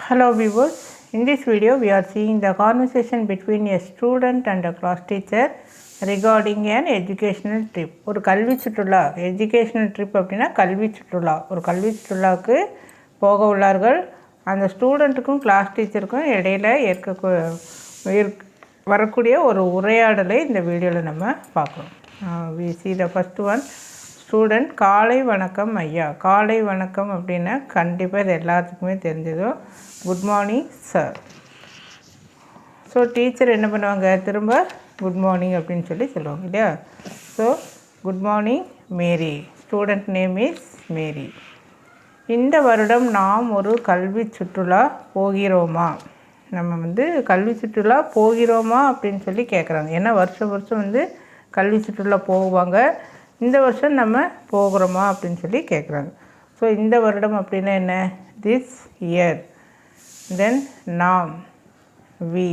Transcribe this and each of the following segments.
Hello viewers, in this video we are seeing the conversation between a student and a class teacher regarding an educational trip. ஒரு கல்வி சுற்றுலா, educational trip அப்படின்னா கல்வி சுற்றுலா. ஒரு கல்வி சுற்றுலாவுக்கு போக உள்ளார்கள். அந்த ஸ்டூடெண்ட்டுக்கும் கிளாஸ் டீச்சருக்கும் இடையில் வரக்கூடிய ஒரு உரையாடலை இந்த வீடியோவில் நம்ம பார்க்குறோம். We see the first one. Student, காலை வணக்கம் ஐயா. காலை வணக்கம் அப்படின்னா கண்டிப்பாக இது எல்லாத்துக்குமே தெரிஞ்சதும் good morning sir. So teacher என்ன பண்ணுவாங்க, திரும்ப குட் மார்னிங் அப்படின்னு சொல்லுவாங்க இல்லையா. So good morning Mary. Student name is Mary. இந்த வருடம் நாம் ஒரு கல்வி சுற்றுலா போகிறோமா? நம்ம கல்வி சுற்றுலா போகிறோமா அப்படின்னு சொல்லி கேட்குறாங்க. ஏன்னா வருஷம் வருஷம் கல்வி சுற்றுலா போவாங்க. இந்த வருஷம் நம்ம போகிறோமா அப்படின்னு சொல்லி கேட்குறாங்க. ஸோ இந்த வருடம் அப்படின்னா என்ன, திஸ் இயர். தென் நாம், வி,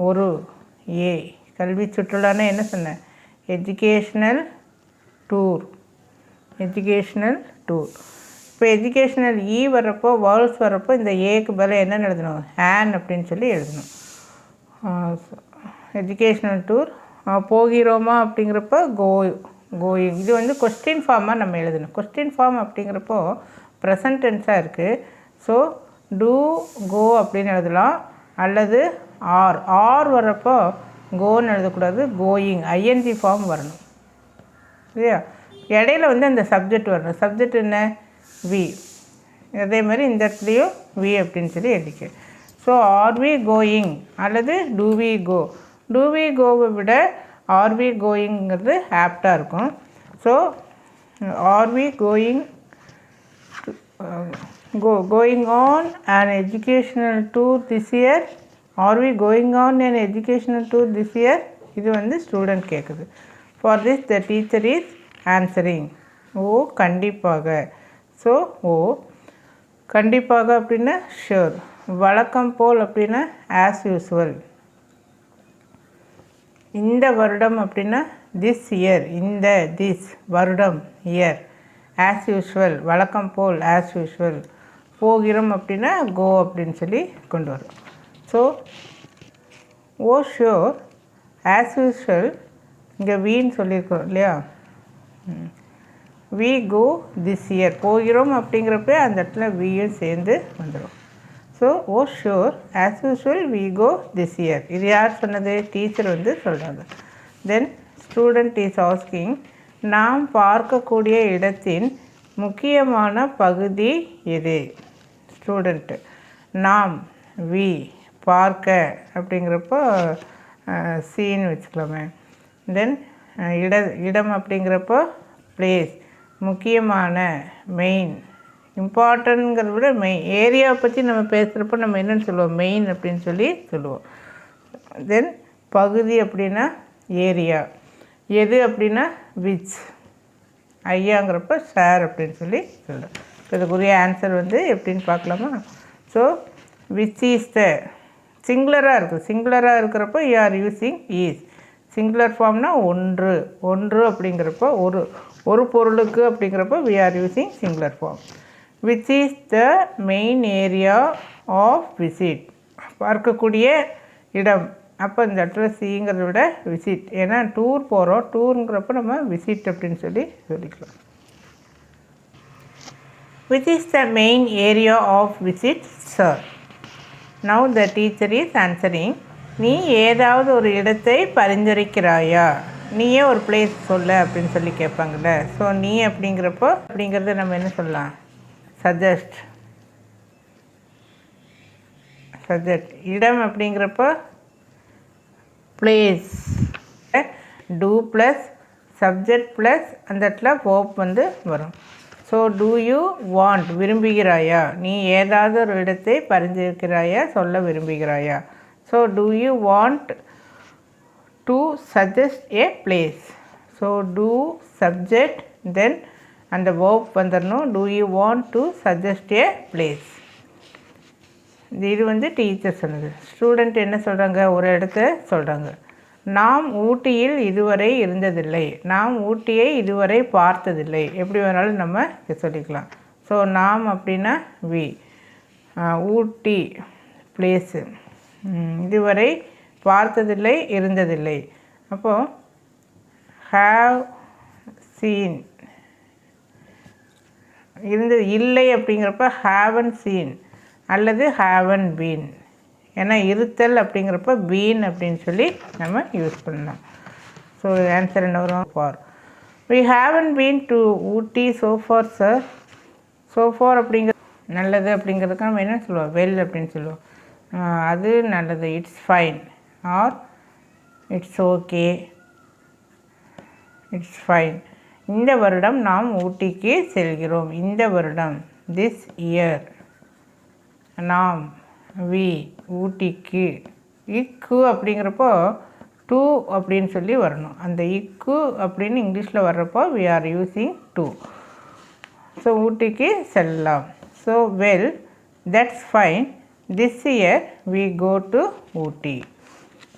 ஒரு, ஏ. கல்வி சுற்றுலான்னா என்ன சொன்னேன், எஜுகேஷ்னல் டூர். Educational tour. இப்போ எஜுகேஷ்னல் இ வர்றப்போ, வேர்ல்ஸ் வர்றப்போ இந்த ஏக்கு பதில் என்ன எழுதணும், ஆன் அப்படின்னு சொல்லி எழுதணும். Educational tour. போகிறோமா அப்படிங்கிறப்போ கோயிங். இது கொஸ்டின் ஃபார்மாக நம்ம எழுதணும். கொஸ்டின் ஃபார்ம் அப்படிங்கிறப்போ ப்ரெசன்ட் டென்ஸாக இருக்குது. ஸோ டூ, கோ அப்படின்னு எழுதலாம். அல்லது ஆர் வர்றப்போ கோன்னு எழுதக்கூடாது, கோயிங், ஐஎன்ஜி ஃபார்ம் வரணும் இல்லையா. இடையில அந்த சப்ஜெக்ட் வரணும். சப்ஜெக்ட் என்ன, வி. அதே மாதிரி இந்த இடத்துலையும் வி அப்படின்னு சொல்லி எழுதிக்க. ஸோ ஆர் வி கோயிங் அல்லது do we go. Do we கோவை விட ஆர் வி கோயிங்கிறது ஆப்டாக இருக்கும். So are we going going on an educational tour this year. Are we going on an educational tour this year. இது student கேட்குது. For this the teacher is answering. ஓ கண்டிப்பாக. So ஓ கண்டிப்பாக அப்படின்னா ஷூர். வழக்கம் போல் அப்படின்னா ஆஸ் யூஸ்வல். இந்த வருடம் அப்படின்னா திஸ் இயர். இந்த திஸ் வருடம், இயர். ஆஸ் யூஸ்வல் வழக்கம் போல், ஆஸ் யூஸ்வல். போகிறோம் அப்படின்னா கோ அப்படின்னு சொல்லி கொண்டு வரும். So oh sure, as usual. இங்கே வீன்னு சொல்லியிருக்கோம் இல்லையா. We go this year. போகிறோம் அப்படிங்கிறப்ப அந்த இடத்துல வியும் சேர்ந்து வந்துடும். So oh sure, as usual we go this year. இது யார் சொன்னது, டீச்சர் சொல்கிறாங்க. தென் ஸ்டூடெண்ட் இஸ் ஆஸ்கிங், நாம் பார்க்கக்கூடிய இடத்தின் முக்கியமான பகுதி எது? ஸ்டூடெண்ட்டு. நாம், வி, பார்க்க அப்படிங்கிறப்போ சீன்னு வச்சுக்கலாமே. தென் இடம் அப்படிங்கிறப்போ பிளேஸ். முக்கியமான, மெயின். இம்பார்ட்டன்ட்ங்கிறத விட மெயின். ஏரியாவை பற்றி நம்ம பேசுகிறப்போ நம்ம என்னென்னு சொல்லுவோம், மெயின் அப்படின்னு சொல்லுவோம். தென் பகுதி அப்படின்னா ஏரியா. எது அப்படின்னா விச். ஐயாங்கிறப்ப ஷேர் அப்படின்னு சொல்லுவோம். இப்போ இதுக்குரிய ஆன்சர் எப்படின்னு பார்க்கலாமா. ஸோ விச் இஸ் த சிங்குலராக இருக்குது. சிங்குலராக இருக்கிறப்போ you are using is. Singular ஃபார்ம்னா ஒன்று. ஒன்று அப்படிங்கிறப்போ ஒரு பொருளுக்கு அப்படிங்கிறப்போ we are using singular form. Which is the main area of visit. பார்க்கக்கூடிய இடம். அப்போ இந்த இடத்துல சிங்கிறத விட விசிட். ஏன்னா டூர் போகிறோம். டூருங்கிறப்ப நம்ம விசிட் அப்படின்னு சொல்லிக்கலாம். Which is the main area of visit sir. Now the teacher is answering. நீ ஏதாவது ஒரு இடத்தை பரிந்துரைக்கிறாயா? நீயே ஒரு பிளேஸ் சொல்ல அப்படின்னு சொல்லி கேட்பாங்கள்ல. ஸோ நீ அப்படிங்கிறத நம்ம என்ன சொல்லலாம், சஜஸ்ட். இடம் அப்படிங்கிறப்போ place. Do plus subject plus அந்த இடத்துல வேர்ப் வரும். ஸோ டூ யூ வாண்ட், விரும்புகிறாயா? நீ ஏதாவது ஒரு இடத்தை பரிந்துரைக்கிறாயா, சொல்ல விரும்புகிறாயா? So do you want to suggest a place. So do subject, then அந்த வேர்ப் வந்துடணும். Do you want to suggest a place. இது டீச்சர் சொன்னது. ஸ்டூடெண்ட் என்ன சொல்கிறாங்க, ஒரு இடத்த சொல்கிறாங்க. நாம் ஊட்டியில் இதுவரை இருந்ததில்லை. நாம் ஊட்டியை இதுவரை பார்த்ததில்லை. எப்படி வேணாலும் நம்ம சொல்லிக்கலாம். ஸோ நாம் அப்படின்னா வி. ஊட்டி பிளேஸு, இதுவரை பார்த்ததில்லை இருந்ததில்லை. அப்போது ஹாவ் சீன் இருந்தது இல்லை அப்படிங்கிறப்ப ஹாவன் சீன் அல்லது ஹாவன் பீன். ஏன்னா இருத்தல் அப்படிங்கிறப்ப பீன் அப்படின்னு சொல்லி நம்ம யூஸ் பண்ணலாம். ஸோ ஆன்சர் என்ன வரும்? For. We haven't been to Ooty so far sir. So far அப்படிங்கிற நல்லது அப்படிங்கிறதுக்கு நம்ம என்ன சொல்லுவோம்? வெல் அப்படின்னு சொல்லுவோம். அது நல்லது. It's fine or it's okay, it's fine. இந்த வருடம் நாம் ஊட்டிக்கு செல்கிறோம். இந்த வருடம், திஸ் இயர். நாம், வி, ஊட்டிக்கு. இக்கு அப்படிங்கிறப்போ டு அப்படின்னு சொல்லி வரணும். அந்த இக்கு அப்படின்னு இங்கிலீஷில் வர்றப்போ we are using to. So ஊட்டிக்கு செல்லலாம். So well, that's fine, this year we go to Ooty.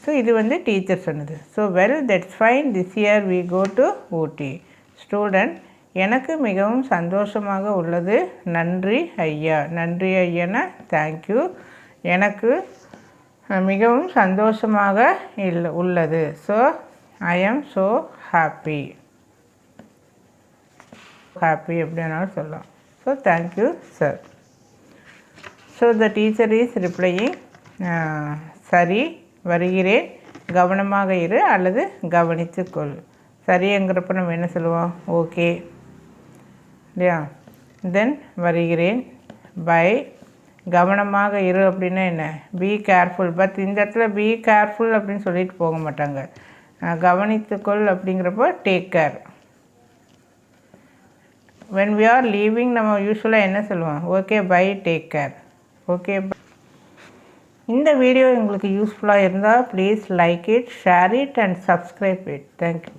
So இது வந்து டீச்சர் சொன்னது. So well, that's fine, this year we go to Ooty. Student, எனக்கு மிகவும் சந்தோஷமாக உள்ளது. நன்றி ஐயா. நன்றி ஐயானா தேங்க்யூ. எனக்கு மிகவும் சந்தோஷமாக உள்ளது. So I am so happy. Happy எப்படினாலும் சொல்லலாம். So thank you sir. So the teacher is replying, சரி, வருகிறேன், கவனமாக இரு அல்லது கவனித்துக்கொள். சரிங்கிறப்ப நம்ம என்ன சொல்லுவோம்? ஓகே இல்லையா? தென் வருகிறேன், பை, கவனமாக இரு அப்படின்னா என்ன? Be careful. பட் இந்த இடத்துல பி கேர்ஃபுல் அப்படின்னு சொல்லிட்டு போக மாட்டாங்க. கவனித்துக்கொள் அப்படிங்கிறப்போ take care. when we are leaving நம்ம யூஸ்வலாக என்ன சொல்லுவோம்? Okay bye, take care. Okay. இந்த வீடியோ உங்களுக்கு யூஸ்ஃபுல்லாக இருந்தால் please like it, share it and subscribe it. Thank you.